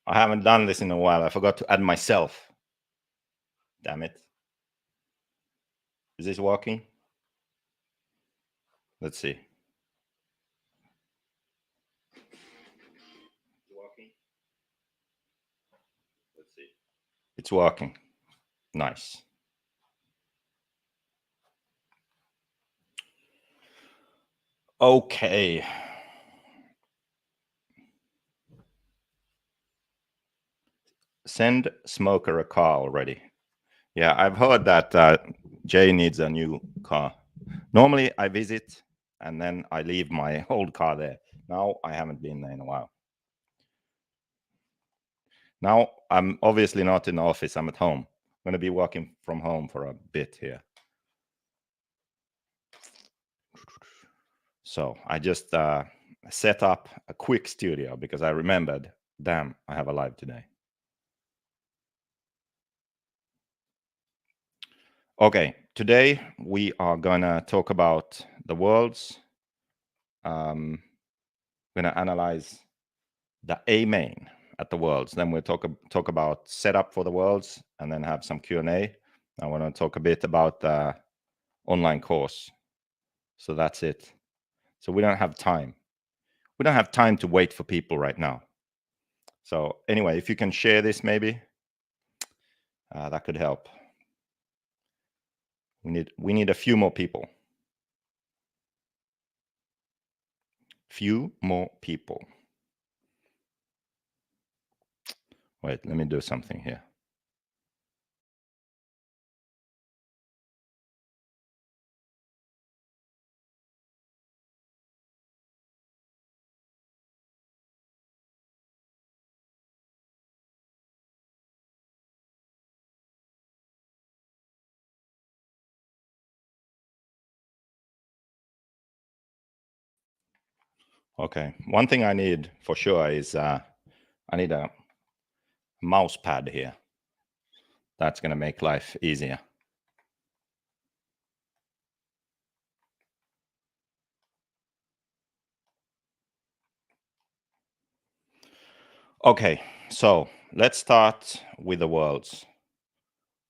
I haven't done this in a while. I forgot to add myself. Damn it. Is this working? Let's see. Working? Let's see. It's working. Nice. Okay. Send Smoker a car already. Yeah, I've heard that Jay needs a new car. Normally I visit and then I leave my old car there. Now I haven't been there in a while. Now I'm obviously not in the office, I'm at home. I'm going to be working from home for a bit here. So I just set up a quick studio because I remembered, damn, I have a live today. Okay, today we are gonna talk about the worlds. We're gonna analyze the A main at the worlds. Then we'll talk about setup for the worlds, and then have some Q&A. I want to talk a bit about the online course. So that's it. So we don't have time. We don't have time to wait for people right now. So anyway, if you can share this, maybe that could help. We need a few more people. Few more people. Wait, let me do something here. Okay, one thing I need for sure is I need a mouse pad here. That's going to make life easier. Okay, so let's start with the worlds.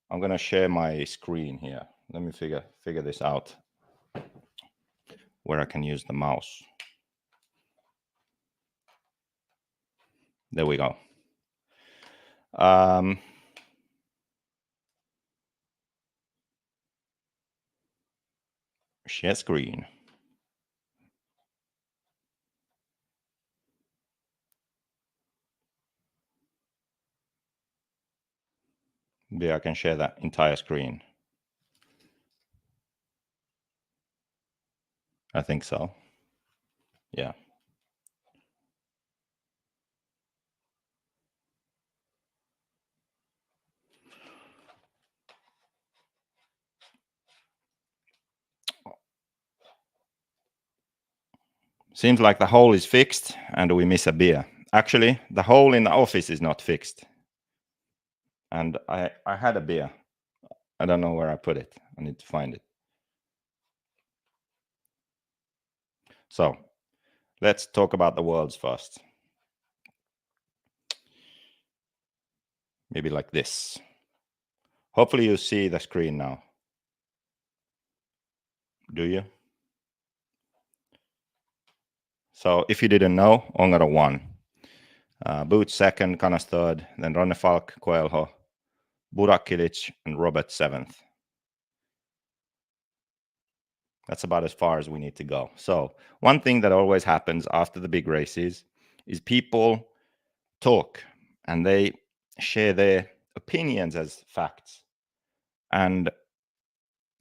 I'm going to share my screen here. Let me figure this out, where I can use the mouse. There we go. Share screen. Yeah, I can share that entire screen. I think so. Yeah. Seems like the hole is fixed and we miss a beer. Actually, the hole in the office is not fixed. And I had a beer. I don't know where I put it. I need to find it. So let's talk about the worlds first. Maybe like this. Hopefully you see the screen now. Do you? So if you didn't know, Ongaro won. Boots second, Canas third, then Ronne Falk, Coelho, Burak Kilic, and Robert seventh. That's about as far as we need to go. So one thing that always happens after the big races is people talk and they share their opinions as facts. And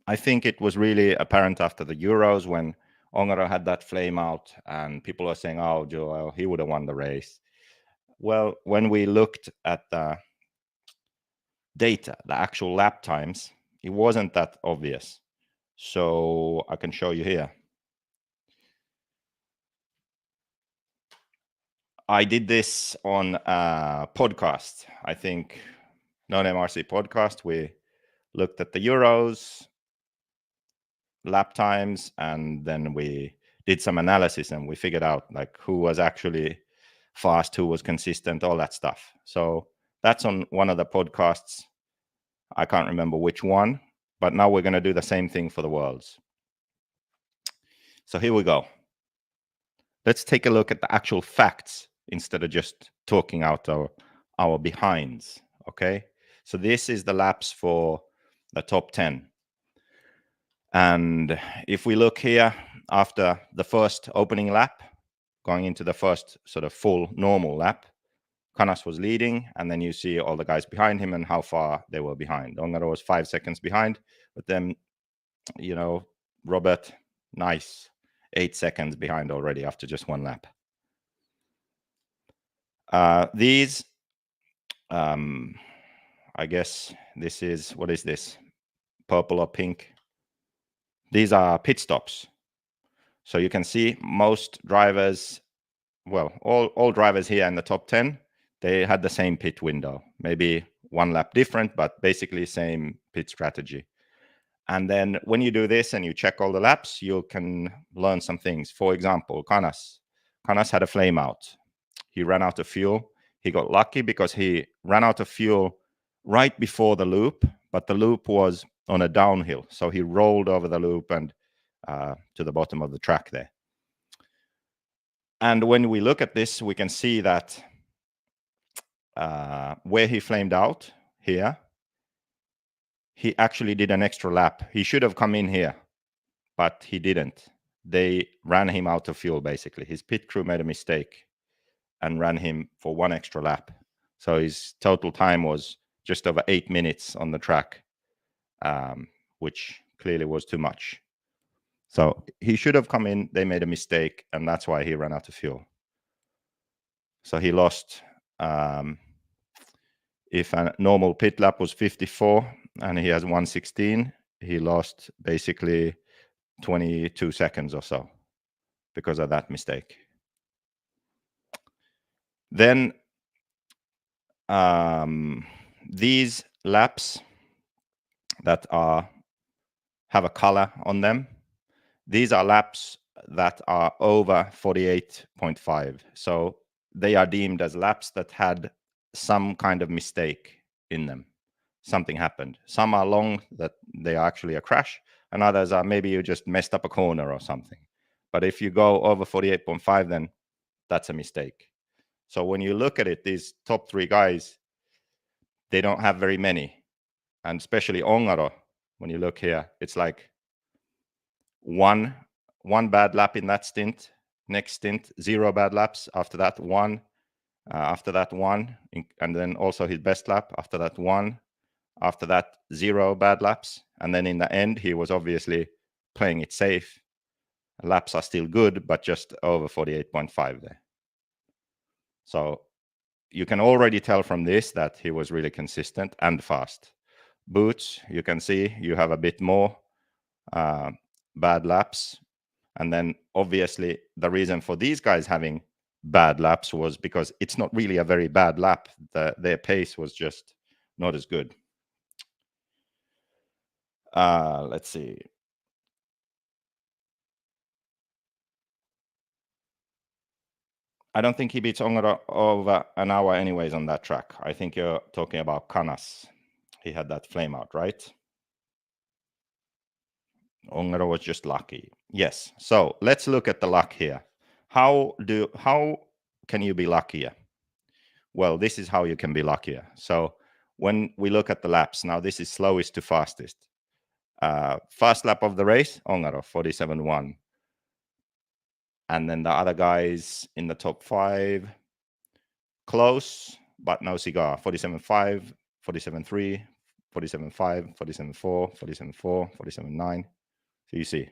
I think it was really apparent after the Euros when Ongaro had that flame out and people are saying, oh, Joel, he would have won the race. Well, when we looked at the data, the actual lap times, it wasn't that obvious. So I can show you here. I did this on a podcast. I think Non-MRC podcast. We looked at the Euros, lap times, and then we did some analysis and we figured out like who was actually fast, who was consistent, all that stuff. So that's on one of the podcasts. I can't remember which one, but now we're going to do the same thing for the worlds. So here we go. Let's take a look at the actual facts instead of just talking out our behinds. Okay. So this is the laps for the top 10. And if we look here after the first opening lap, going into the first sort of full normal lap, Canas was leading, and then you see all the guys behind him and how far they were behind. Ongaro was 5 seconds behind, but then, Robert, nice, 8 seconds behind already after just one lap. These, I guess this is, what is this? Purple or pink? These are pit stops. So you can see most drivers, well, all drivers here in the top 10, they had the same pit window, maybe one lap different, but basically same pit strategy. And then when you do this and you check all the laps, you can learn some things. For example, Canas had a flame out. He ran out of fuel. He got lucky because he ran out of fuel right before the loop, but the loop was on a downhill. So he rolled over the loop and to the bottom of the track there. And when we look at this, we can see that where he flamed out here, he actually did an extra lap. He should have come in here, but he didn't. They ran him out of fuel, basically. His pit crew made a mistake and ran him for one extra lap. So his total time was just over 8 minutes on the track, which clearly was too much. So he should have come in. They made a mistake, and that's why he ran out of fuel. So he lost, if a normal pit lap was 54 and he has 116, he lost basically 22 seconds or so because of that mistake. Then these laps that have a color on them, these are laps that are over 48.5. So they are deemed as laps that had some kind of mistake in them. Something happened. Some are long, that they are actually a crash, and others are maybe you just messed up a corner or something. But if you go over 48.5, then that's a mistake. So when you look at it, these top 3 guys, they don't have very many. And especially Ongaro, when you look here, it's like one bad lap in that stint. Next stint, 0 bad laps. After that, 1. After that, 1. And then also his best lap. After that, 1. After that, 0 bad laps. And then in the end, he was obviously playing it safe. Laps are still good, but just over 48.5 there. So you can already tell from this that he was really consistent and fast. Boots, you can see you have a bit more bad laps. And then obviously the reason for these guys having bad laps was because it's not really a very bad lap. Their pace was just not as good. Let's see. I don't think he beats Ongaro over an hour anyways on that track. I think you're talking about Canas. He had that flame out, right? Ongaro was just lucky. Yes. So let's look at the luck here. How can you be luckier? Well, this is how you can be luckier. So when we look at the laps, now this is slowest to fastest. First lap of the race, Ongaro, 47.1. And then the other guys in the top 5, close, but no cigar, 47.5, 47.3, 47.5, 47.4, 47.4, 47.9. So you see,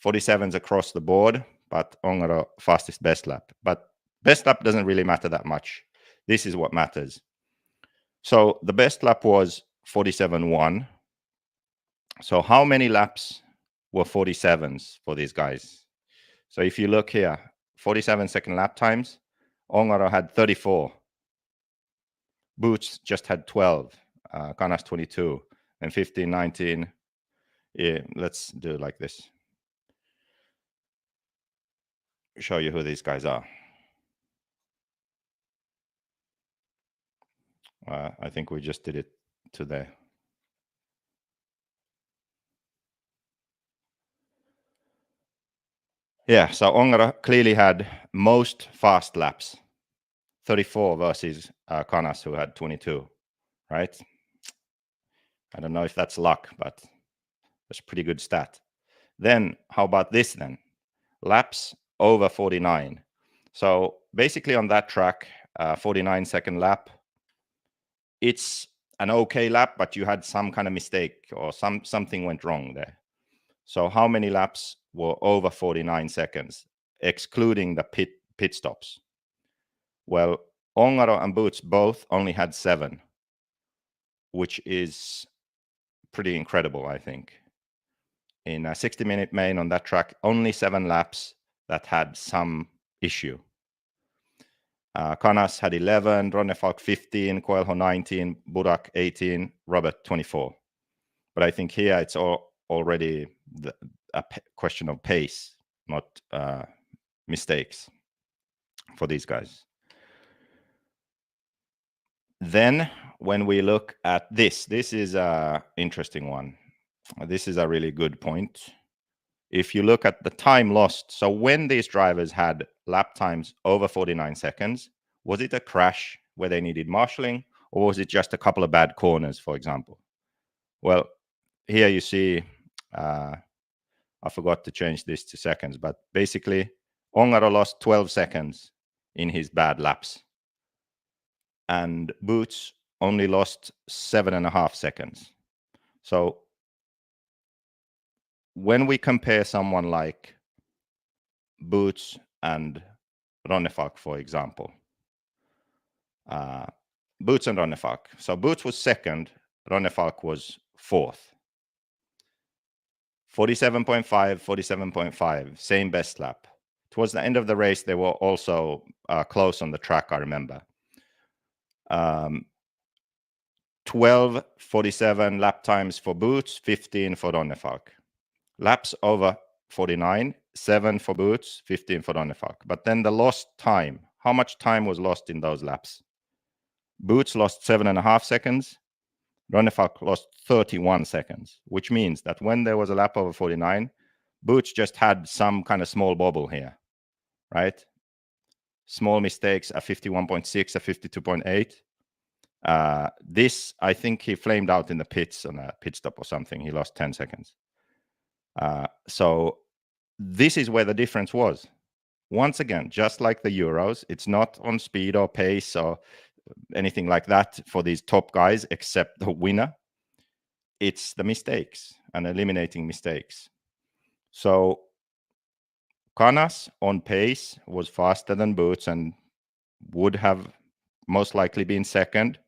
47s across the board, but Ongaro fastest best lap. But best lap doesn't really matter that much. This is what matters. So the best lap was 47.1. So how many laps were 47s for these guys? So if you look here, 47-second lap times, Ongaro had 34. Boots just had 12. Canas 22. And 15, 19. Yeah, let's do it like this. Show you who these guys are. I think we just did it today. Yeah, so Ongaro clearly had most fast laps, 34 versus Canas, who had 22, right? I don't know if that's luck, but that's a pretty good stat. Then how about this then? Laps over 49. So basically on that track, 49-second lap, it's an okay lap, but you had some kind of mistake or something went wrong there. So how many laps were over 49 seconds, excluding the pit stops? Well, Ongaro and Boots both only had 7, which is pretty incredible, I think. In a 60-minute main on that track, only 7 laps that had some issue. Canas had 11, Ronnefalk 15, Coelho 19, Burak 18, Robert 24. But I think here it's already a question of pace, not mistakes for these guys. Then when we look at this is an interesting one. This is a really good point. If you look at the time lost, so when these drivers had lap times over 49 seconds, was it a crash where they needed marshalling, or was it just a couple of bad corners, for example? Well, here you see, I forgot to change this to seconds, but basically Ongaro lost 12 seconds in his bad laps. And Boots only lost 7.5 seconds. So when we compare someone like Boots and Ronnefalk, for example, Boots and Ronnefalk. So Boots was second, Ronnefalk was fourth. 47.5, 47.5, same best lap. Towards the end of the race, they were also close on the track, I remember. 12:47 lap times for Boots, 15 for Ronnefalk. Laps over 49, 7 for Boots, 15 for Ronnefalk. But then the lost time, how much time was lost in those laps? Boots lost 7.5 seconds. Ronnefalk lost 31 seconds, which means that when there was a lap over 49, Boots just had some kind of small bobble here, right? Small mistakes, a 51.6, a 52.8. This, I think he flamed out in the pits on a pit stop or something. He lost 10 seconds. So this is where the difference was. Once again, just like the Euros, it's not on speed or pace or anything like that for these top guys, except the winner. It's the mistakes and eliminating mistakes. So Canas on pace was faster than Boots and would have most likely been second,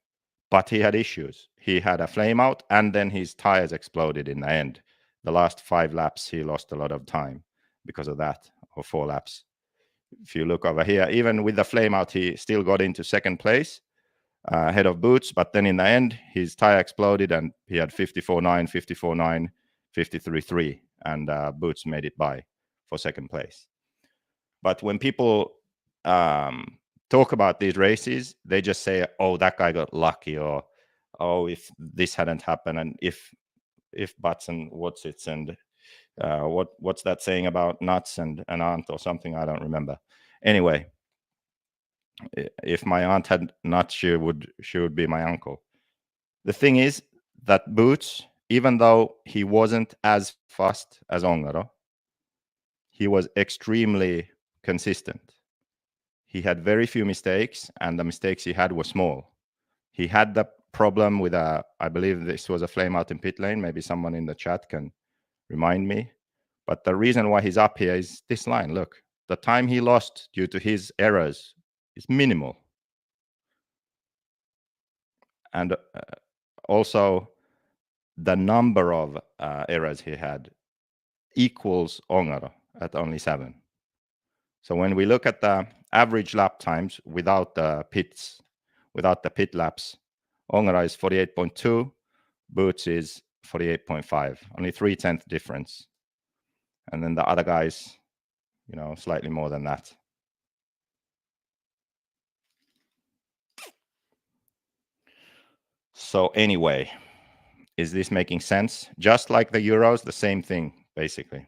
but he had issues. He had a flame out and then his tires exploded in the end. The last 5 laps, he lost a lot of time because of that, or 4 laps. If you look over here, even with the flame out, he still got into second place ahead of Boots, but then in the end, his tire exploded and he had 54.9, 54.9, 53.3, and Boots made it by for second place. But when people talk about these races, they just say, oh, that guy got lucky, or oh, if this hadn't happened, and if buts and what's it's, and what's that saying about nuts and an aunt or something? I don't remember. Anyway, if my aunt had nuts, she would be my uncle. The thing is that Boots, even though he wasn't as fast as Ongaro, he was extremely consistent. He had very few mistakes, and the mistakes he had were small. He had the problem with I believe this was a flame out in pit lane. Maybe someone in the chat can remind me. But the reason why he's up here is this line. Look, the time he lost due to his errors is minimal. And also the number of errors he had equals Ongaro at only 7. So when we look at the average lap times without the pits, without the pit laps, Ongaro is 48.2, Boots is 48.5, only 0.3 difference. And then the other guys, slightly more than that. So anyway, is this making sense? Just like the Euros, the same thing, basically.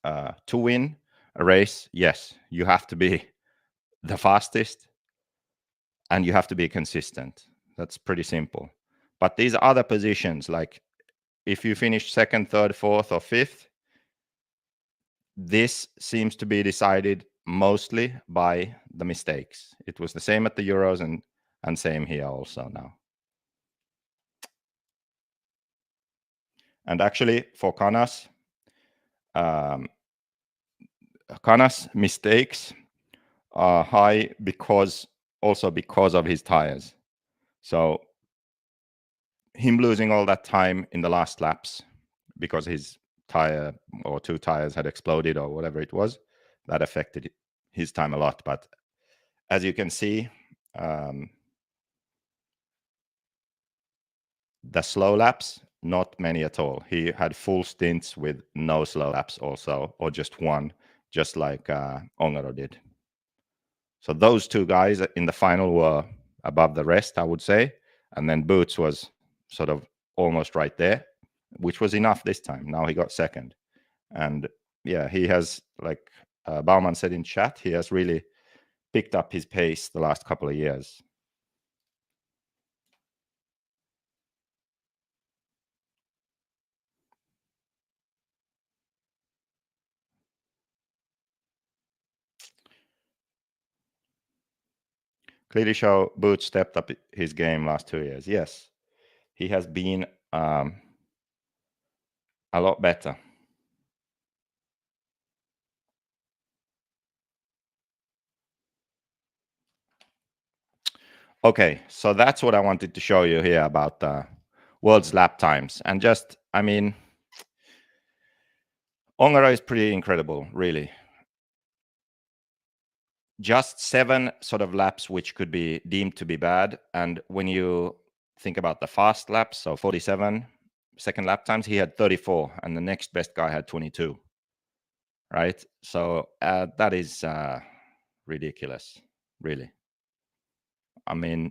To win a race, yes, you have to be the fastest and you have to be consistent. That's pretty simple. But these other positions, like if you finish second, third, fourth, or fifth, this seems to be decided mostly by the mistakes. It was the same at the Euros and same here also now. And actually, for Canas, Canas' mistakes are high because of his tires. So him losing all that time in the last laps because his tire or two tires had exploded or whatever it was, that affected his time a lot. But as you can see, the slow laps, not many at all. He had full stints with no slow laps also, or just one, just like Ongaro did. So those two guys in the final were above the rest, I would say. And then Boots was sort of almost right there, which was enough this time. Now he got second. And yeah, he has, like Bauman said in chat, he has really picked up his pace the last couple of years. Clearly show Boots stepped up his game last 2 years. Yes, he has been a lot better. Okay, so that's what I wanted to show you here about the world's lap times. And just, I mean, Ongaro is pretty incredible, really. Just 7 sort of laps which could be deemed to be bad. And when you think about the fast laps, so 47 second lap times, he had 34, and the next best guy had 22. Right? So that is ridiculous, really. I mean,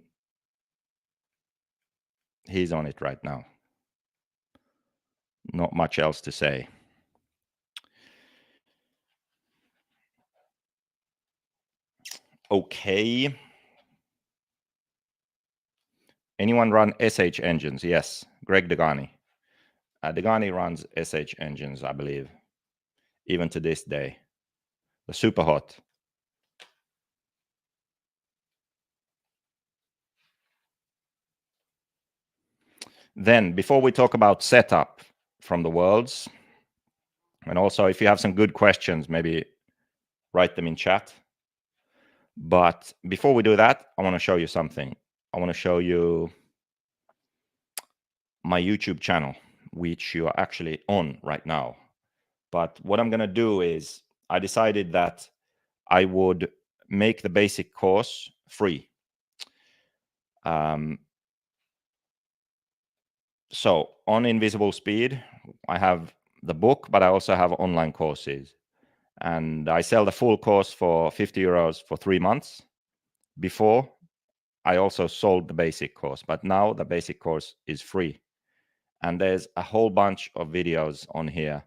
he's on it right now. Not much else to say. Okay. Anyone run SH engines? Yes, Greg Degani. Degani runs SH engines, I believe, even to this day. The super hot. Then, before we talk about setup from the Worlds, and also if you have some good questions, maybe write them in chat. But before we do that, I want to show you something. I want to show you my YouTube channel, which you are actually on right now. But what I'm going to do is I decided that I would make the basic course free. So on Invisible Speed, I have the book, but I also have online courses. And I sell the full course for 50 euros for 3 months. Before, I also sold the basic course, but now the basic course is free. And there's a whole bunch of videos on here.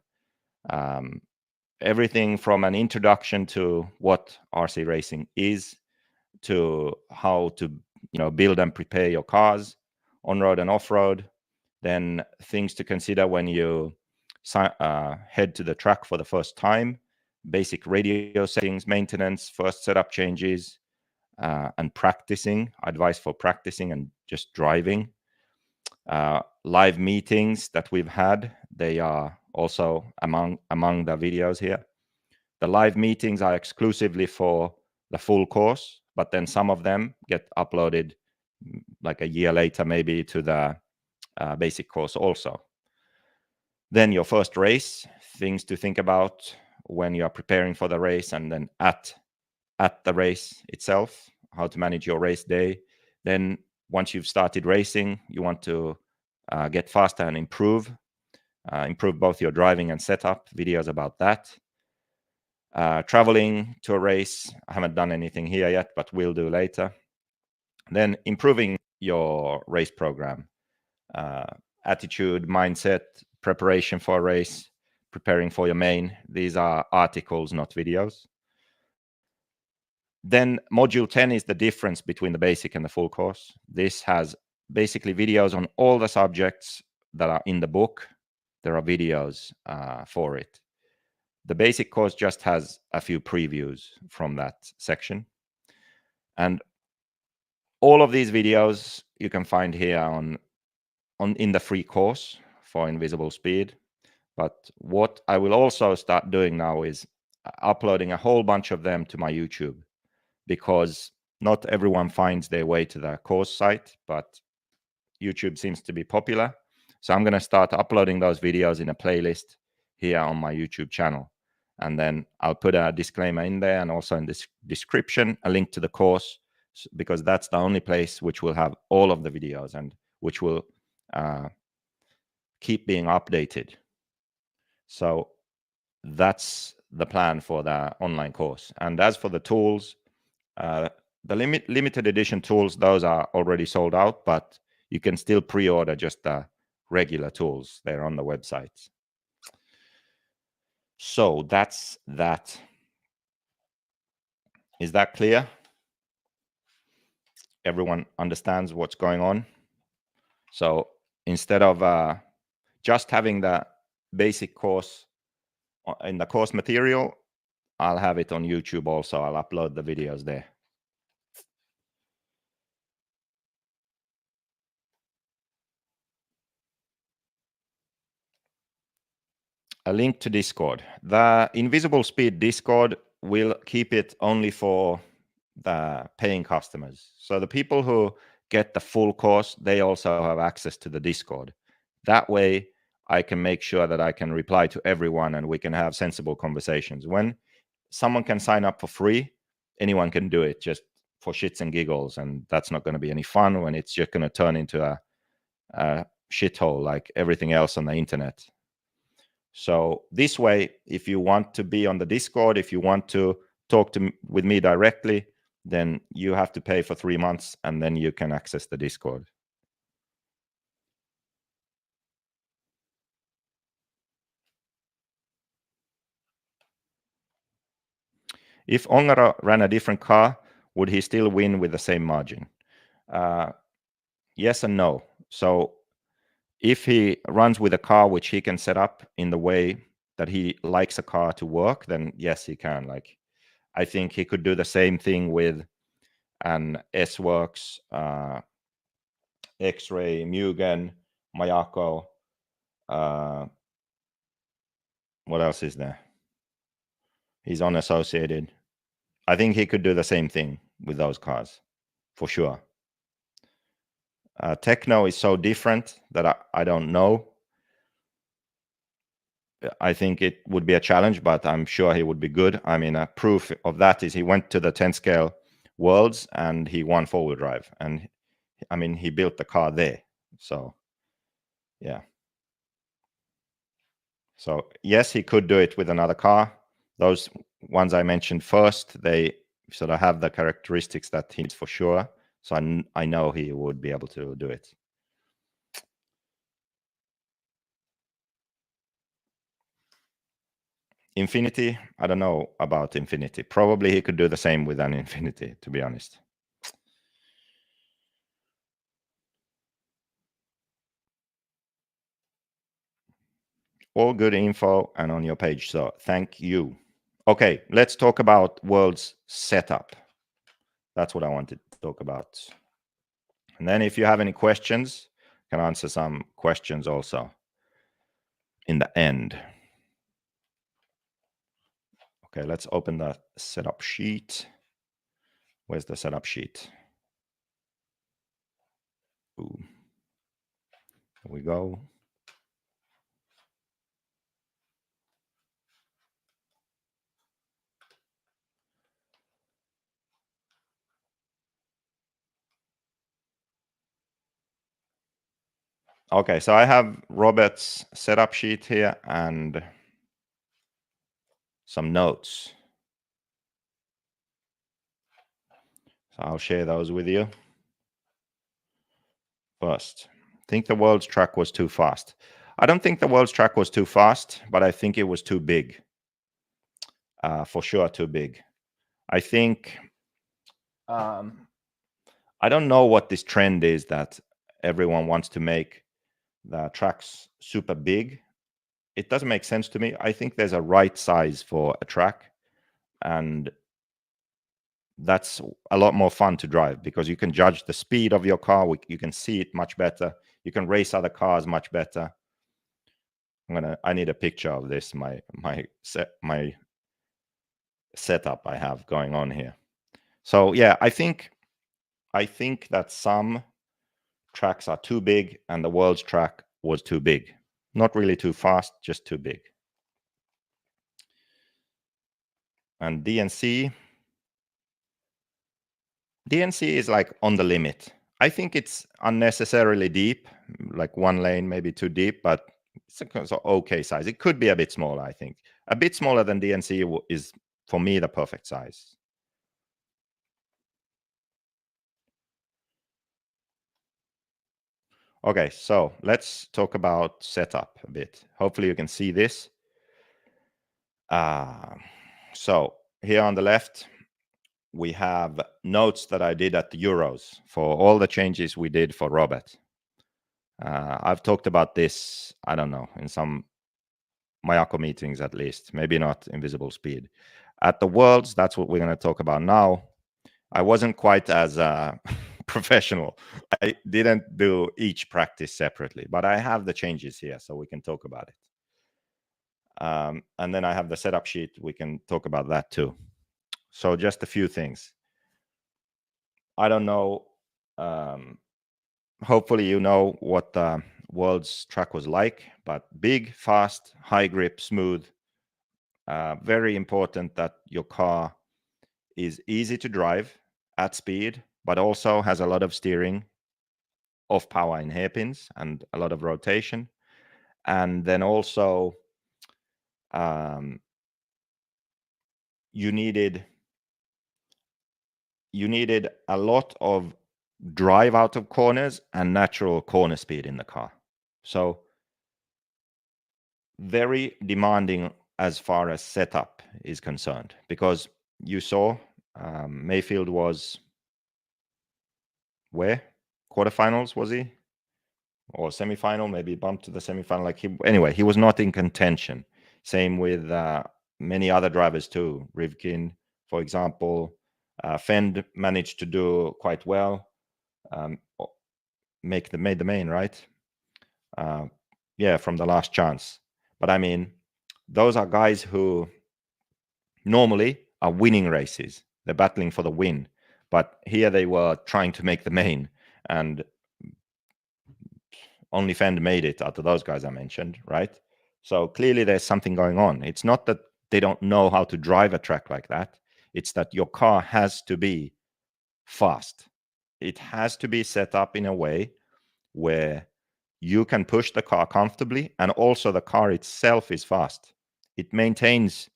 Everything from an introduction to what RC racing is, to how to build and prepare your cars on road and off road, then things to consider when you head to the track for the first time, basic radio settings, maintenance, first setup changes, and practicing, advice for practicing and just driving. Live meetings that we've had, they are also among the videos here. The live meetings are exclusively for the full course, but then some of them get uploaded like a year later, maybe to the basic course also. Then your first race, things to think about when you are preparing for the race, and then at the race itself, how to manage your race day. Then once you've started racing, you want to get faster and improve both your driving and setup, videos about that. Traveling to a race, I haven't done anything here yet, but will do later. Then improving your race program. Attitude, mindset, preparation for a race, preparing for your main. These are articles, not videos. Then module 10 is the difference between the basic and the full course. This has basically videos on all the subjects that are in the book. There are videos for it. The basic course just has a few previews from that section. And all of these videos you can find here on in the free course for Invisible Speed. But what I will also start doing now is uploading a whole bunch of them to my YouTube, because not everyone finds their way to the course site, but YouTube seems to be popular. So I'm going to start uploading those videos in a playlist here on my YouTube channel. And then I'll put a disclaimer in there, and also in this description, a link to the course, because that's the only place which will have all of the videos and which will keep being updated. So that's the plan for the online course. And as for the tools, the limited edition tools, those are already sold out, but you can still pre-order just the regular tools. They're on the website. So that's that. Is that clear? Everyone understands what's going on? So instead of just having the basic course in the course material, I'll have it on YouTube also. I'll upload the videos there. A link to Discord. The Invisible Speed Discord will keep it only for the paying customers. So the people who get the full course, they also have access to the Discord. That way, I can make sure that I can reply to everyone and we can have sensible conversations. When someone can sign up for free, anyone can do it just for shits and giggles. And that's not going to be any fun when it's just going to turn into a shithole like everything else on the internet. So this way, if you want to be on the Discord, if you want to talk with me directly, then you have to pay for 3 months, and then you can access the Discord. If Ongaro ran a different car, would he still win with the same margin? Yes and no. So if he runs with a car which he can set up in the way that he likes a car to work, then yes, he can. Like, I think he could do the same thing with an S-Works, X-Ray, Mugen, Mayako. What else is there? He's unassociated. I think he could do the same thing with those cars, for sure. Techno is so different that I don't know. I think it would be a challenge, but I'm sure he would be good. I mean, a proof of that is he went to the 10 scale worlds and he won 4-wheel drive. And I mean, he built the car there. So, yeah. So, yes, he could do it with another car. Those ones I mentioned first, they sort of have the characteristics that he needs for sure. So I know he would be able to do it. Infinity, I don't know about Infinity. Probably he could do the same with an Infinity, to be honest. All good info and on your page, so thank you. Okay, let's talk about World's setup. That's what I wanted to talk about. And then if you have any questions, I can answer some questions also in the end. Okay, let's open the setup sheet. Where's the setup sheet? Ooh. Here we go. Okay, so I have Robert's setup sheet here and some notes. So I'll share those with you. first. Think the world's track was too fast. I don't think the world's track was too fast, but I think it was too big. For sure, too big. I think I don't know what this trend is that everyone wants to make the tracks super big. It doesn't make sense to me. I think there's a right size for a track, and that's a lot more fun to drive because you can judge the speed of your car. You can see it much better. You can race other cars much better. I need a picture of this. My setup I have going on here. So yeah, I think that some tracks are too big and the world's track was too big. Not really too fast, just too big. And DNC is like on the limit. I think it's unnecessarily deep, like one lane, maybe too deep, but it's a okay size. It could be a bit smaller, I think. A bit smaller than DNC is, for me, the perfect size. Okay, so let's talk about setup a bit. Hopefully you can see this. So here on the left, we have notes that I did at the Euros for all the changes we did for Robert. I've talked about this, I don't know, in some Mayako meetings at least, maybe not Invisible Speed. At the Worlds, that's what we're going to talk about now. I wasn't quite as professional. I didn't do each practice separately, but I have the changes here, so we can talk about it. And then I have the setup sheet. We can talk about that too. So just a few things. I don't know. Hopefully you know what the World's track was like, but big, fast, high grip, smooth. Very important that your car is easy to drive at speed, but also has a lot of steering, off power in hairpins, and a lot of rotation. And then also you needed a lot of drive out of corners and natural corner speed in the car. So very demanding as far as setup is concerned, because you saw Mayfield was where? Quarterfinals, was he? Or semifinal, maybe bumped to the semifinal. Anyway, he was not in contention. Same with many other drivers too. Rivkin, for example. Fend managed to do quite well. Made the main, right? Yeah, from the last chance. But I mean, those are guys who normally are winning races. They're battling for the win. But here they were trying to make the main, and only Fend made it out of those guys I mentioned, right? So clearly there's something going on. It's not that they don't know how to drive a track like that. It's that your car has to be fast. It has to be set up in a way where you can push the car comfortably, and also the car itself is fast. It maintains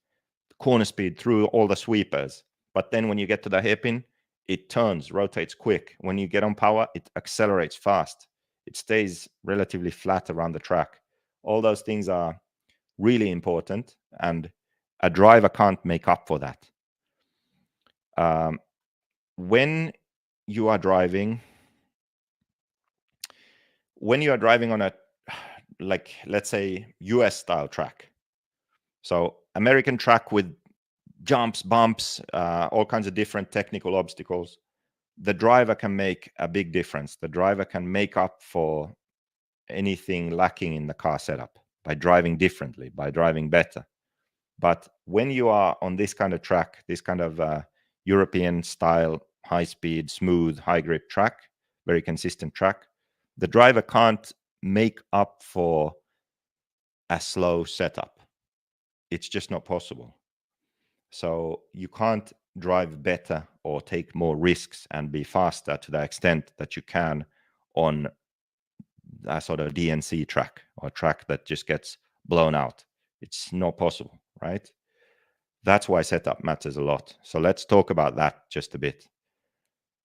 corner speed through all the sweepers, but then when you get to the hairpin, it turns, rotates quick. When you get on power, it accelerates fast. It stays relatively flat around the track. All those things are really important, and a driver can't make up for that. When you are driving on a, like, let's say US style track, so American track with jumps, bumps, all kinds of different technical obstacles, the driver can make a big difference. The driver can make up for anything lacking in the car setup by driving differently, by driving better. But when you are on this kind of track, this kind of European style, high speed, smooth, high grip track, very consistent track, the driver can't make up for a slow setup. It's just not possible. So you can't drive better or take more risks and be faster to the extent that you can on a sort of DNC track, or a track that just gets blown out. It's not possible, right? That's why setup matters a lot. So let's talk about that just a bit.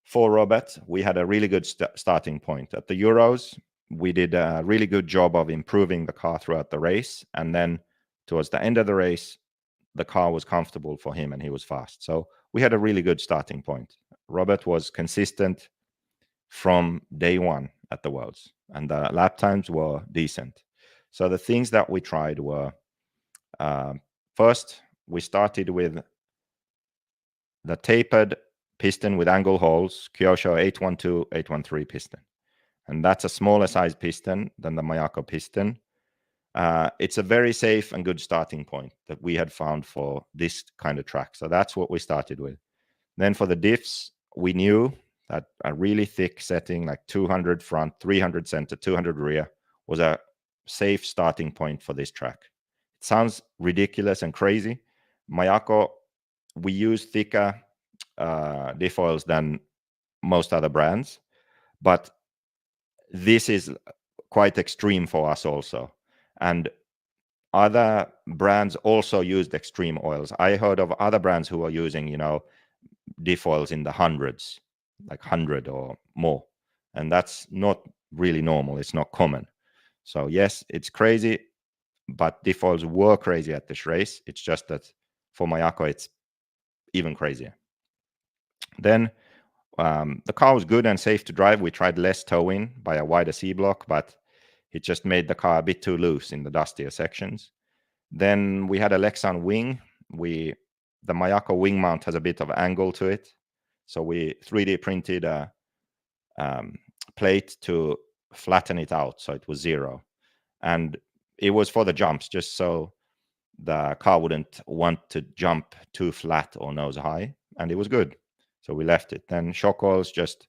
for Robert, we had a really good starting point. At the Euros, we did a really good job of improving the car throughout the race. And then towards the end of the race, the car was comfortable for him and he was fast. So we had a really good starting point. Robert was consistent from day one at the Worlds, and the lap times were decent. So the things that we tried were, first, we started with the tapered piston with angle holes, Kyosho 812, 813 piston. And that's a smaller size piston than the Mayako piston. It's a very safe and good starting point that we had found for this kind of track. So that's what we started with. Then for the diffs, we knew that a really thick setting, like 200 front, 300 center, 200 rear, was a safe starting point for this track. It sounds ridiculous and crazy. Mayako, we use thicker diff oils than most other brands, but this is quite extreme for us also. And other brands also used extreme oils. I heard of other brands who are using, diff oils in the hundreds, like 100 or more. And that's not really normal. It's not common. So yes, it's crazy, but diff oils were crazy at this race. It's just that for Mayako, it's even crazier. Then the car was good and safe to drive. We tried less towing by a wider C block, but it just made the car a bit too loose in the dustier sections. Then we had a Lexan wing. The Mayako wing mount has a bit of angle to it. So we 3D printed a plate to flatten it out so it was zero. And it was for the jumps, just so the car wouldn't want to jump too flat or nose high. And it was good. So we left it. Then shock oils, just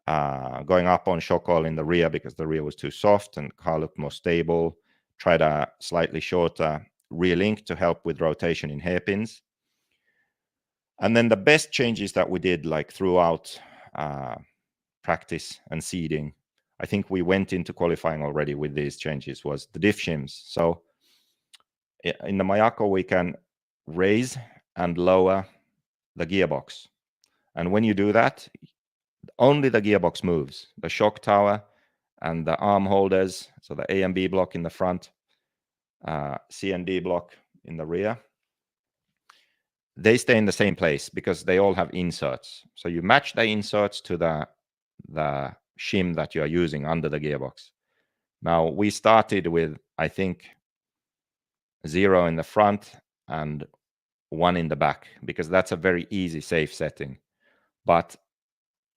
going up on shock oil in the rear because the rear was too soft and the car looked more stable. Tried a slightly shorter rear link to help with rotation in hairpins. And then the best changes that we did, like throughout practice and seeding, I think we went into qualifying already with these changes, was the diff shims. So in the Mayako, we can raise and lower the gearbox. And when you do that, only the gearbox moves. The shock tower and the arm holders, so the A and B block in the front, C and D block in the rear, they stay in the same place because they all have inserts. So you match the inserts to the shim that you are using under the gearbox. Now, we started with, I think, 0 in the front and 1 in the back, because that's a very easy, safe setting. But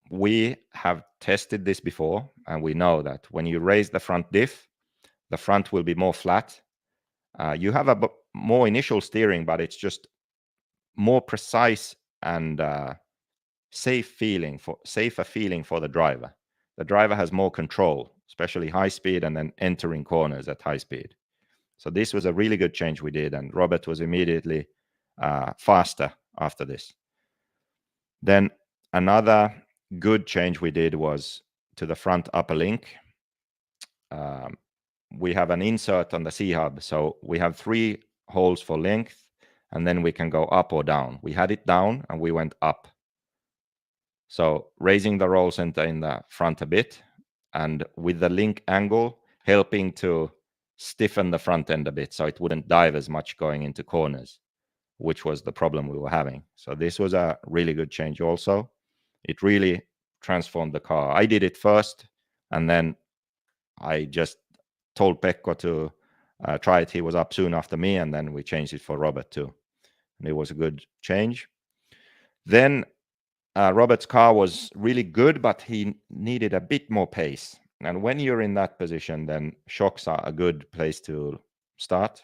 we have tested this before, and we know that when you raise the front diff, the front will be more flat. You have a more initial steering, but it's just more precise and safer feeling for the driver. The driver has more control, especially high speed and then entering corners at high speed. So this was a really good change we did, and Robert was immediately faster after this. Then another good change we did was to the front upper link. We have an insert on the C-hub, so we have 3 holes for length, and then we can go up or down. We had it down and we went up. So raising the roll center in the front a bit, and with the link angle helping to stiffen the front end a bit so it wouldn't dive as much going into corners, which was the problem we were having. So this was a really good change also. It really transformed the car. I did it first, and then I just told Pekko to try it. He was up soon after me, and then we changed it for Robert too. And it was a good change. Then Robert's car was really good, but he needed a bit more pace. And when you're in that position, then shocks are a good place to start.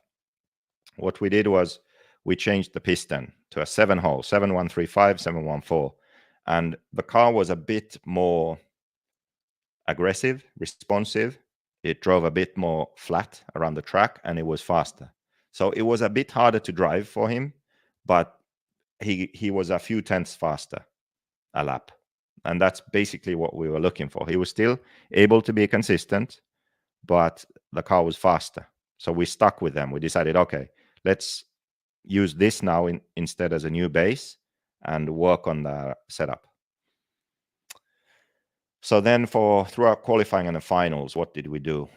What we did was we changed the piston to a 7-hole, 7135, 714. And the car was a bit more aggressive, responsive. It drove a bit more flat around the track, and it was faster. So it was a bit harder to drive for him, but he was a few tenths faster a lap. And that's basically what we were looking for. He was still able to be consistent, but the car was faster. So we stuck with them. We decided, okay, let's use this now instead as a new base and work on the setup. So then throughout qualifying and the finals, what did we do?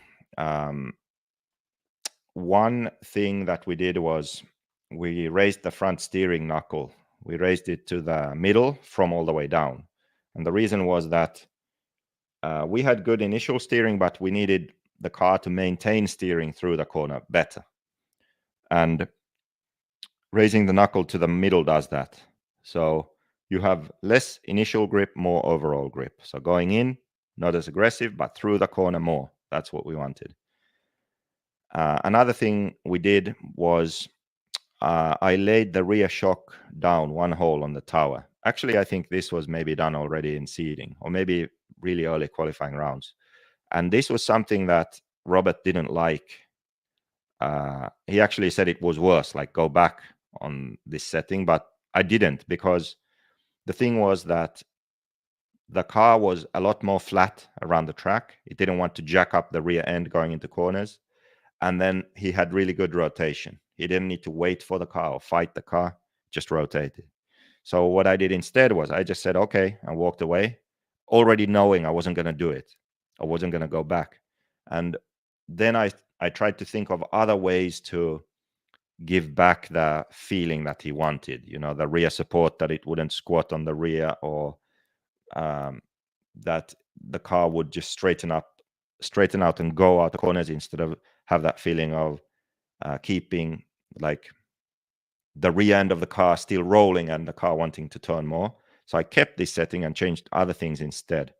One thing that we did was we raised the front steering knuckle. We raised it to the middle from all the way down. And the reason was that we had good initial steering, but we needed the car to maintain steering through the corner better. And raising the knuckle to the middle does that. So you have less initial grip, more overall grip. So going in, not as aggressive, but through the corner more. That's what we wanted. Another thing we did was I laid the rear shock down one hole on the tower. Actually, I think this was maybe done already in seeding or maybe really early qualifying rounds. And this was something that Robert didn't like. He actually said it was worse, like go back on this setting, but I didn't, because the thing was that the car was a lot more flat around the track. It didn't want to jack up the rear end going into corners. And then he had really good rotation. He didn't need to wait for the car or fight the car, just rotated. So what I did instead was I just said, okay, and walked away, already knowing I wasn't going to do it. I wasn't going to go back. And then I tried to think of other ways to give back the feeling that he wanted, the rear support, that it wouldn't squat on the rear, or that the car would just straighten out and go out the corners instead of have that feeling of keeping like the rear end of the car still rolling and the car wanting to turn more. So I kept this setting and changed other things instead.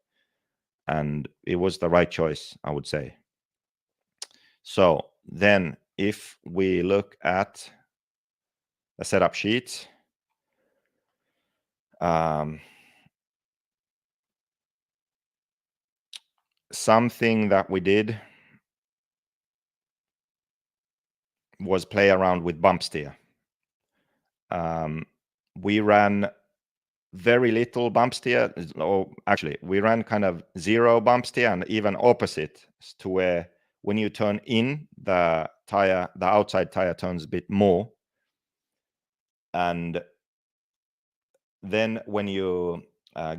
And it was the right choice, I would say. So then if we look at the setup sheet, something that we did was play around with bump steer. We ran very little bump steer, or actually we ran kind of zero bump steer, and even opposite, to where when you turn in, the outside tire turns a bit more, and then when you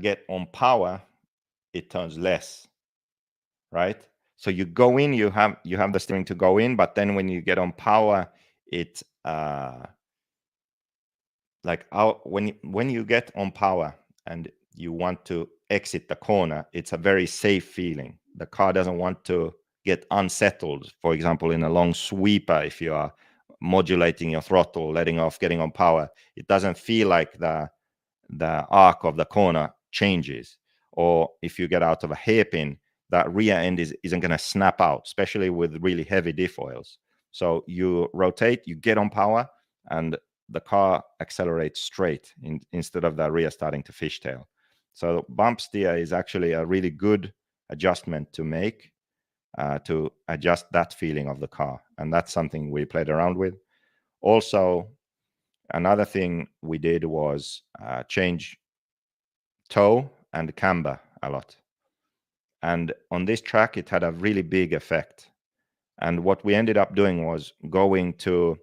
get on power, it turns less, right? So you go in, you have the steering to go in, but then when you get on power, it like out when you get on power and you want to exit the corner, it's a very safe feeling. The car doesn't want to get unsettled. For example, in a long sweeper, if you are modulating your throttle, letting off, getting on power, it doesn't feel like the arc of the corner changes. Or if you get out of a hairpin, that rear end isn't going to snap out, especially with really heavy diff oils. So you rotate, you get on power, and the car accelerates straight instead of the rear starting to fishtail. So bump steer is actually a really good adjustment to make to adjust that feeling of the car. And that's something we played around with. Also, another thing we did was change toe and camber a lot. And on this track, it had a really big effect. And what we ended up doing was going to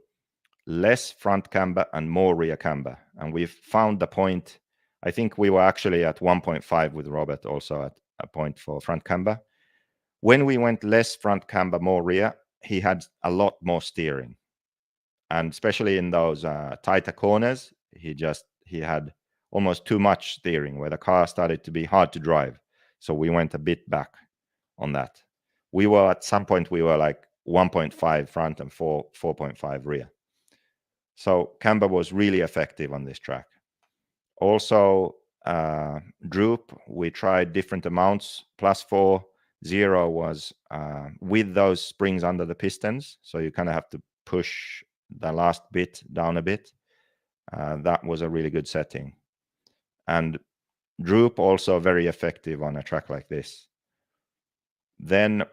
less front camber and more rear camber. And we found the point. I think we were actually at 1.5 with Robert, also at a point for front camber. When we went less front camber, more rear, he had a lot more steering. And especially in those tighter corners, he had almost too much steering, where the car started to be hard to drive. So we went a bit back on that. We were at some point, we were like 1.5 front and 4.5 rear. So camber was really effective on this track. Also, droop, we tried different amounts. +4, 0 was with those springs under the pistons. So you kind of have to push the last bit down a bit. That was a really good setting. And droop also very effective on a track like this. Then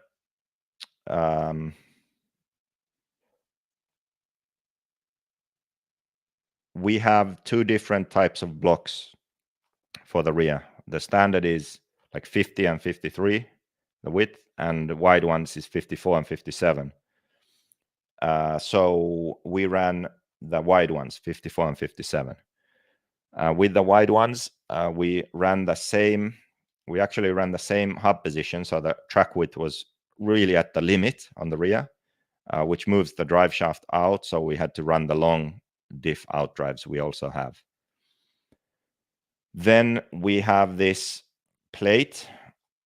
we have two different types of blocks for the rear. The standard is like 50 and 53, the width, and the wide ones is 54 and 57. So we ran the wide ones, 54 and 57. With the wide ones, we ran the same We actually ran the same hub position, so the track width was really at the limit on the rear, which moves the drive shaft out, so we had to run the long diff out drives we also have. Then we have this plate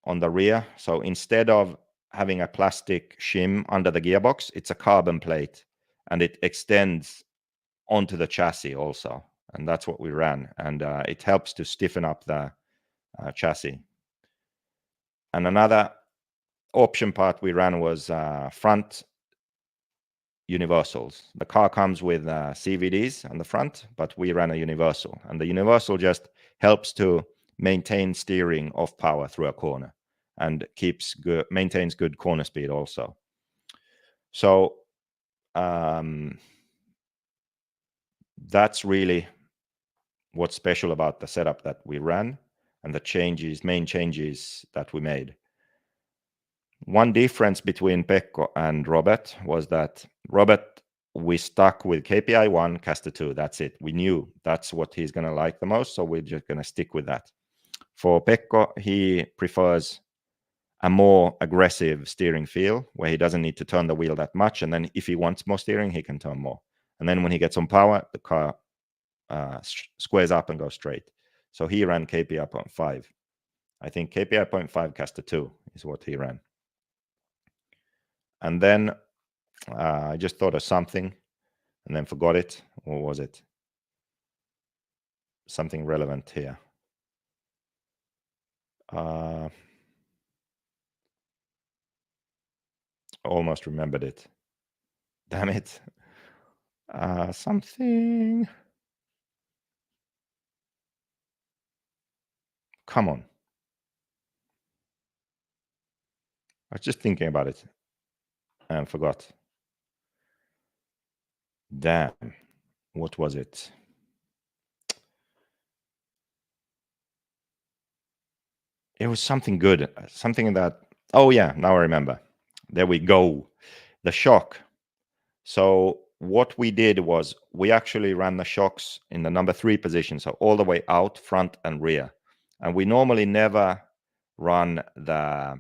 on the rear, so instead of having a plastic shim under the gearbox, it's a carbon plate, and it extends onto the chassis also, and that's what we ran, and it helps to stiffen up the chassis. And another option part we ran was front universals. The car comes with CVDs on the front, but we ran a universal, and the universal just helps to maintain steering off power through a corner and maintains good corner speed also. So that's really what's special about the setup that we ran and the main changes that we made. One difference between Pekko and Robert was that Robert, we stuck with KPI 1, Caster 2. That's it. We knew that's what he's going to like the most, so we're just going to stick with that. For Pekko, he prefers a more aggressive steering feel where he doesn't need to turn the wheel that much. And then if he wants more steering, he can turn more. And then when he gets on power, the car squares up and goes straight. So he ran KPI 0.5. I think KPI 0.5 Caster 2 is what he ran. And then I just thought of something and then forgot it. What was it? Something relevant here. Almost remembered it. Damn it. Something. Come on. I was just thinking about it and forgot. Damn. What was it? It was something good. Something that... Oh, yeah. Now I remember. There we go. The shock. So what we did was we actually ran the shocks in the number 3 position, so all the way out, front and rear. And we normally never run the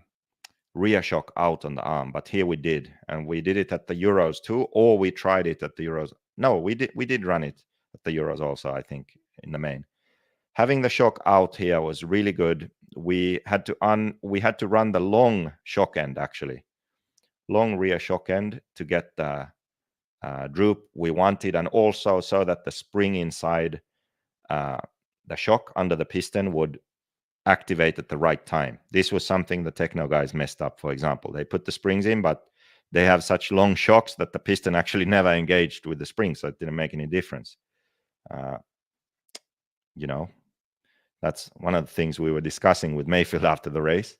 rear shock out on the arm, but here we did, and we did it at the Euros too, or we tried it at the Euros. No, we did run it at the Euros also, I think, in the main. Having the shock out here was really good. We had to run the long shock end, actually, long rear shock end, to get the droop we wanted, and also so that the spring inside the shock under the piston would activate at the right time. This was something the Techno guys messed up. For example, they put the springs in, but they have such long shocks that the piston actually never engaged with the spring, so it didn't make any difference. That's one of the things we were discussing with Mayfield after the race.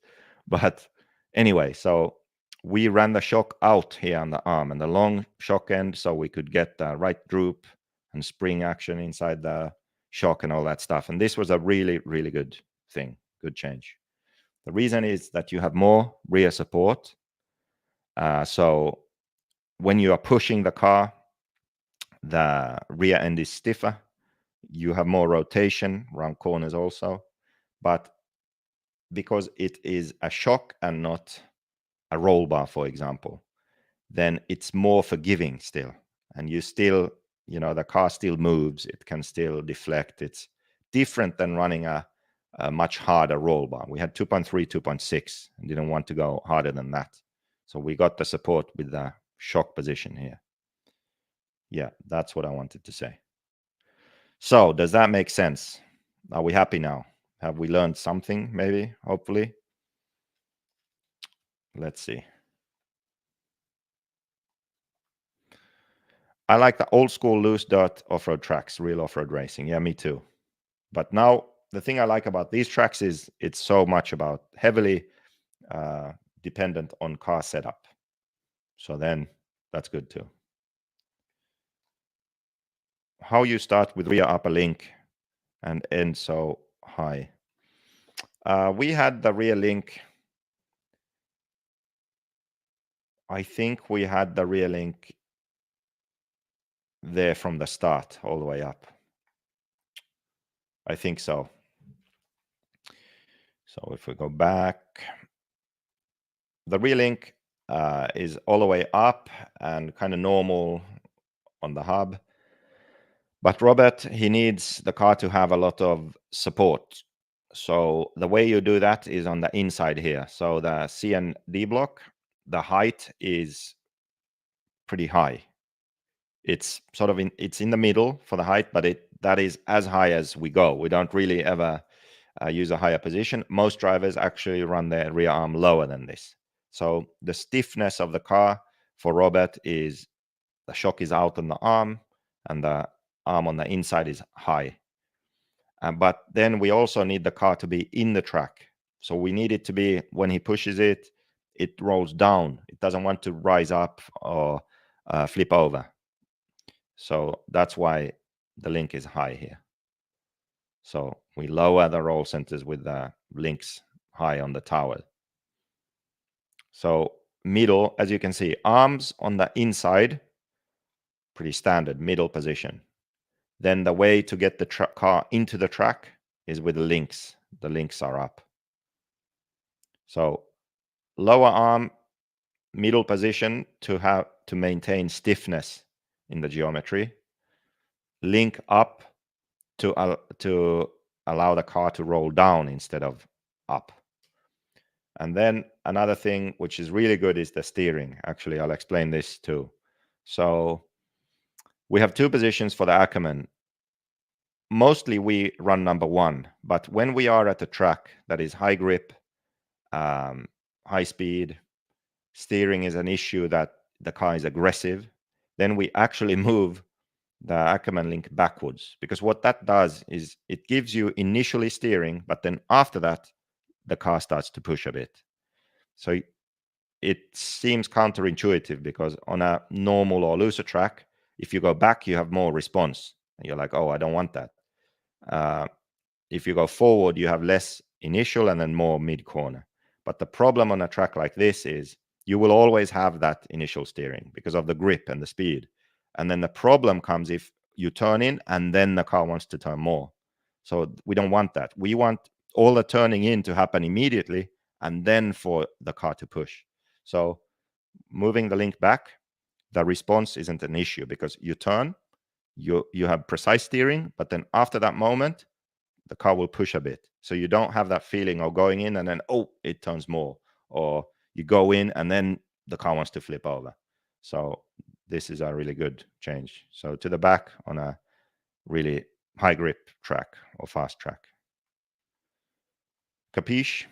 But anyway, so we ran the shock out here on the arm and the long shock end, so we could get the right droop and spring action inside the shock and all that stuff. And this was a really, really good thing, good change. The reason is that you have more rear support. So when you are pushing the car, the rear end is stiffer. You have more rotation around corners also. But because it is a shock and not a roll bar, for example, then it's more forgiving still. And you still, the car still moves. It can still deflect. It's different than running a much harder roll bar. We had 2.3, 2.6, and didn't want to go harder than that. So we got the support with the shock position here. Yeah, that's what I wanted to say. So does that make sense? Are we happy now? Have we learned something, maybe, hopefully? Let's see. I like the old school loose dirt off-road tracks, real off-road racing. Yeah, me too. But now the thing I like about these tracks is it's so much about heavily dependent on car setup. So then that's good too. How you start with rear upper link and end so high. We had the rear link. I think we had the rear link there from the start all the way up. I think so. So if we go back, the Relink is all the way up and kind of normal on the hub. But Robert, he needs the car to have a lot of support. So the way you do that is on the inside here. So the C and D block, the height is pretty high. It's sort of it's in the middle for the height, but that is as high as we go. We don't really ever use a higher position. Most drivers actually run their rear arm lower than this. So the stiffness of the car for Robert is the shock is out on the arm and the arm on the inside is high. But then we also need the car to be in the track. So we need it to be, when he pushes it, it rolls down. It doesn't want to rise up or flip over. So that's why the link is high here. So we lower the roll centers with the links high on the tower. So middle, as you can see, arms on the inside, pretty standard middle position. Then the way to get the car into the track is with the links. The links are up. So lower arm, middle position to maintain stiffness in the geometry. Link up to allow the car to roll down instead of up. And then another thing which is really good is the steering. Actually, I'll explain this too. So we have two positions for the Ackerman. Mostly we run number one, but when we are at a track that is high grip, high speed, steering is an issue that the car is aggressive, then we actually move the Ackerman link backwards, because what that does is it gives you initially steering, but then after that, the car starts to push a bit. So it seems counterintuitive because on a normal or looser track, if you go back, you have more response. And you're like, oh, I don't want that. If you go forward, you have less initial and then more mid corner. But the problem on a track like this is you will always have that initial steering because of the grip and the speed. And then the problem comes if you turn in and then the car wants to turn more. So we don't want that. We want all the turning in to happen immediately and then for the car to push. So moving the link back, the response isn't an issue because you turn, you have precise steering, but then after that moment, the car will push a bit. So you don't have that feeling of going in and then, oh, it turns more. Or you go in and then the car wants to flip over. So this is a really good change. So to the back on a really high grip track or fast track. Capiche?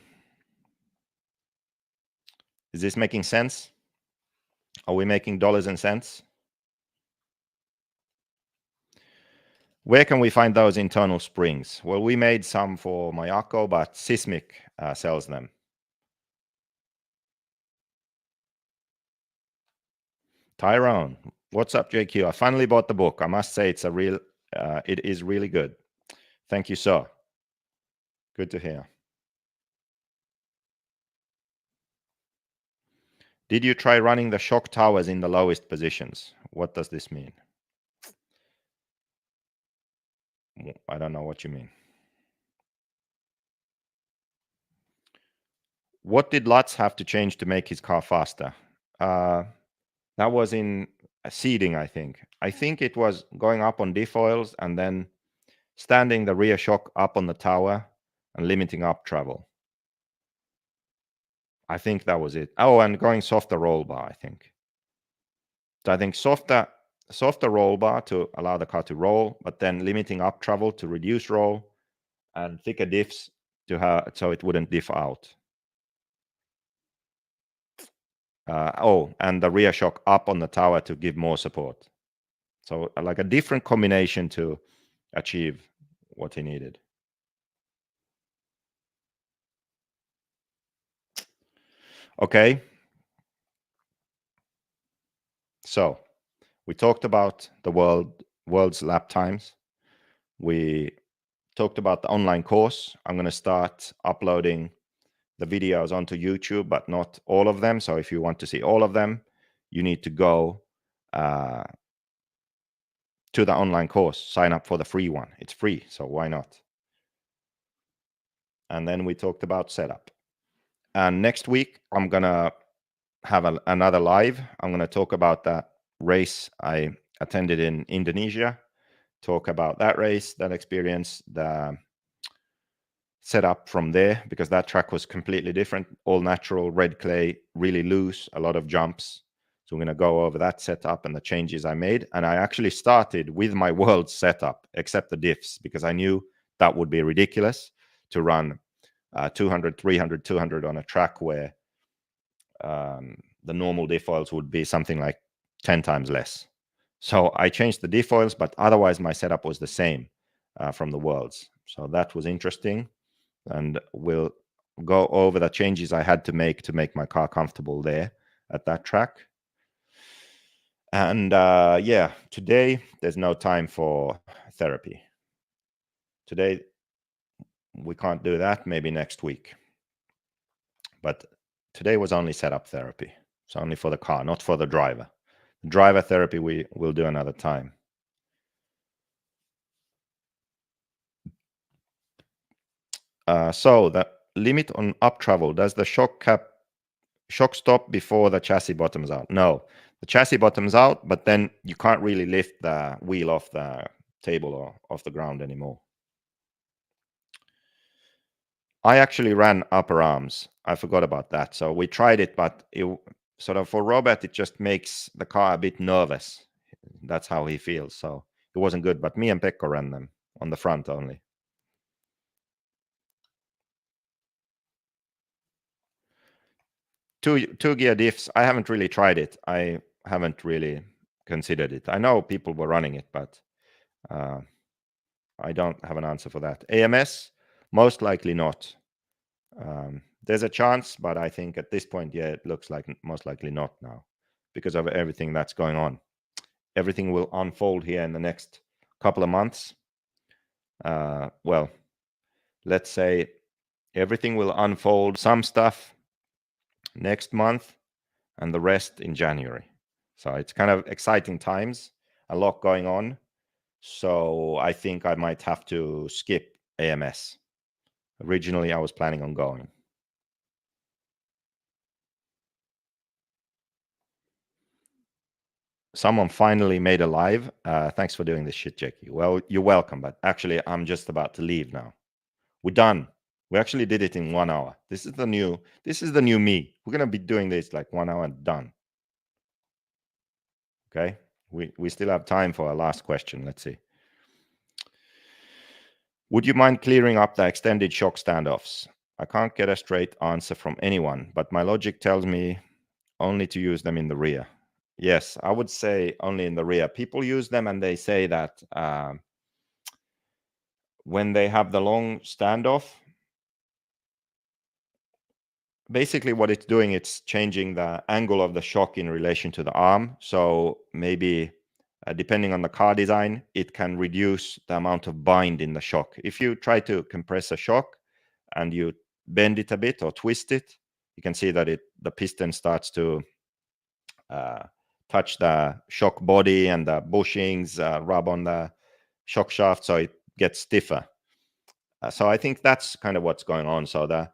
Is this making sense? Are we making dollars and cents? Where can we find those internal springs? Well, we made some for Mayako, but Sismic sells them. Tyrone, what's up, JQ? I finally bought the book. I must say it is really good. Thank you, sir. Good to hear. Did you try running the shock towers in the lowest positions? What does this mean? I don't know what you mean. What did Lutz have to change to make his car faster? That was in seeding, I think. I think it was going up on diff oils and then standing the rear shock up on the tower and limiting up travel. I think that was it. Oh, and going softer roll bar, I think. So I think softer roll bar to allow the car to roll, but then limiting up travel to reduce roll and thicker diffs to have so it wouldn't diff out. And the rear shock up on the tower to give more support. So like a different combination to achieve what he needed. Okay. So we talked about the world's lap times. We talked about the online course. I'm going to start uploading the videos onto YouTube, but not all of them. So if you want to see all of them, you need to go to the online course, sign up for the free one. It's free, so why not? and then we talked about setup. And next week, I'm going to have another live. I'm going to talk about that race I attended in Indonesia, talk about that race, that experience, the setup from there, because that track was completely different, all natural, red clay, really loose, a lot of jumps. So I'm going to go over that setup and the changes I made. And I actually started with my world setup, except the diffs, because I knew that would be ridiculous to run 200, 300, 200 on a track where the normal diff oils would be something like 10 times less. So I changed the diff oils, but otherwise my setup was the same from the worlds. So that was interesting. And we'll go over the changes I had to make my car comfortable there at that track. And yeah, today there's no time for therapy. Today we can't do that, maybe next week. But today was only setup therapy. It's only for the car, not for the driver. Driver therapy we will do another time. So the limit on up travel, does the shock stop before the chassis bottoms out? No, the chassis bottoms out, but then you can't really lift the wheel off the table or off the ground anymore. I actually ran upper arms. I forgot about that. So we tried it, but it sort of for Robert, it just makes the car a bit nervous. That's how he feels. So it wasn't good. But me and Pekka ran them on the front only. Two gear diffs. I haven't really tried it. I haven't really considered it. I know people were running it, but I don't have an answer for that. AMS, most likely not. There's a chance, but I think at this point, yeah, it looks like most likely not now because of everything that's going on. Everything will unfold here in the next couple of months. Well, let's say everything will unfold, some stuff next month and the rest in January. So it's kind of exciting times, a lot going on. So I think I might have to skip AMS. Originally, I was planning on going. Someone finally made a live. Thanks for doing this shit, Jackie. Well, you're welcome, but actually, I'm just about to leave now. We're done. We actually did it in 1 hour. This is the new me. We're gonna be doing this like 1 hour and done. Okay. We still have time for our last question. Let's see. Would you mind clearing up the extended shock standoffs? I can't get a straight answer from anyone, but my logic tells me only to use them in the rear. Yes, I would say only in the rear. People use them and they say that when they have the long standoff, basically what it's doing, it's changing the angle of the shock in relation to the arm. So maybe depending on the car design, it can reduce the amount of bind in the shock. If you try to compress a shock and you bend it a bit or twist it, you can see that the piston starts to touch the shock body and the bushings, rub on the shock shaft, so it gets stiffer. So I think that's kind of what's going on. So the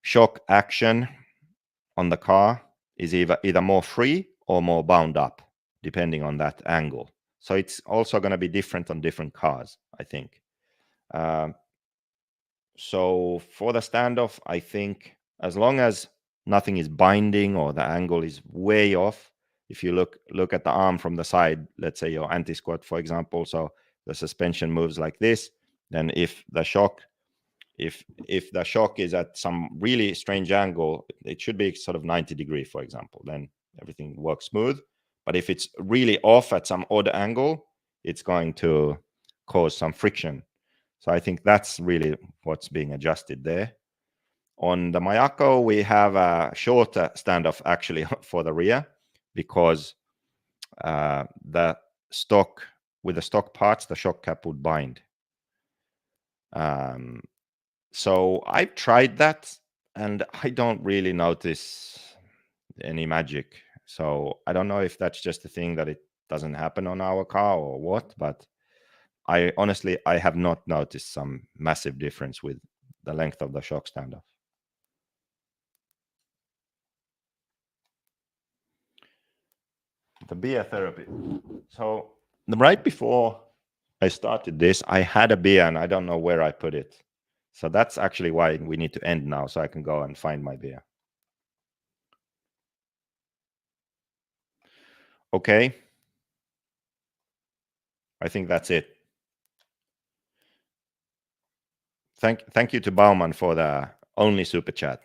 shock action on the car is either more free or more bound up, depending on that angle. So it's also going to be different on different cars, I think. So for the standoff, I think as long as nothing is binding or the angle is way off, if you look at the arm from the side, let's say your anti-squat, for example, so the suspension moves like this, then if the shock is at some really strange angle, it should be sort of 90 degree, for example, then everything works smooth. But if it's really off at some odd angle, it's going to cause some friction. So I think that's really what's being adjusted there. On the Mayako, we have a shorter standoff actually for the rear because the stock parts, the shock cap would bind. So I've tried that and I don't really notice any magic. So I don't know if that's just a thing that it doesn't happen on our car or what, but I honestly have not noticed some massive difference with the length of the shock standoff. The beer therapy. So right before I started this, I had a beer and I don't know where I put it. So that's actually why we need to end now, so I can go and find my beer. Okay. I think that's it. Thank you to Bauman for the only super chat.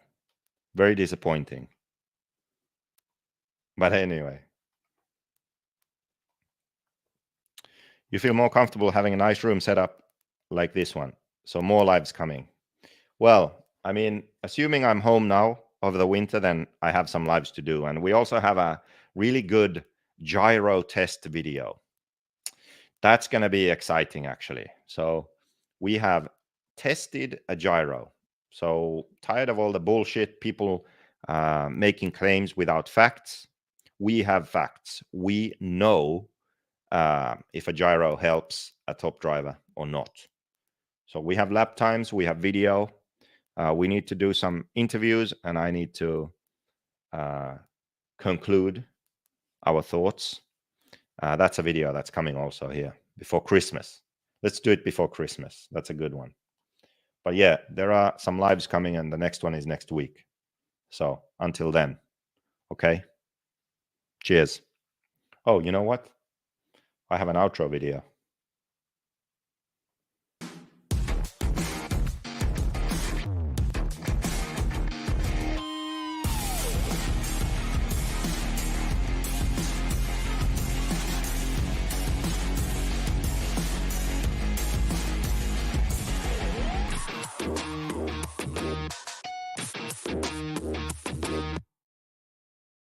Very disappointing. But anyway. You feel more comfortable having a nice room set up like this one. So more lives coming. Well, I mean, assuming I'm home now over the winter, then I have some lives to do. And we also have a really good gyro test video. That's going to be exciting, actually. So we have tested a gyro. So tired of all the bullshit, people making claims without facts. We have facts. We know if a gyro helps a top driver or not. So we have lap times, we have video. We need to do some interviews, and I need to conclude our thoughts. That's a video that's coming also here before Christmas. Let's do it before Christmas. That's a good one. But yeah, there are some lives coming, and the next one is next week. So until then, okay. Cheers. Oh, you know what? I have an outro video.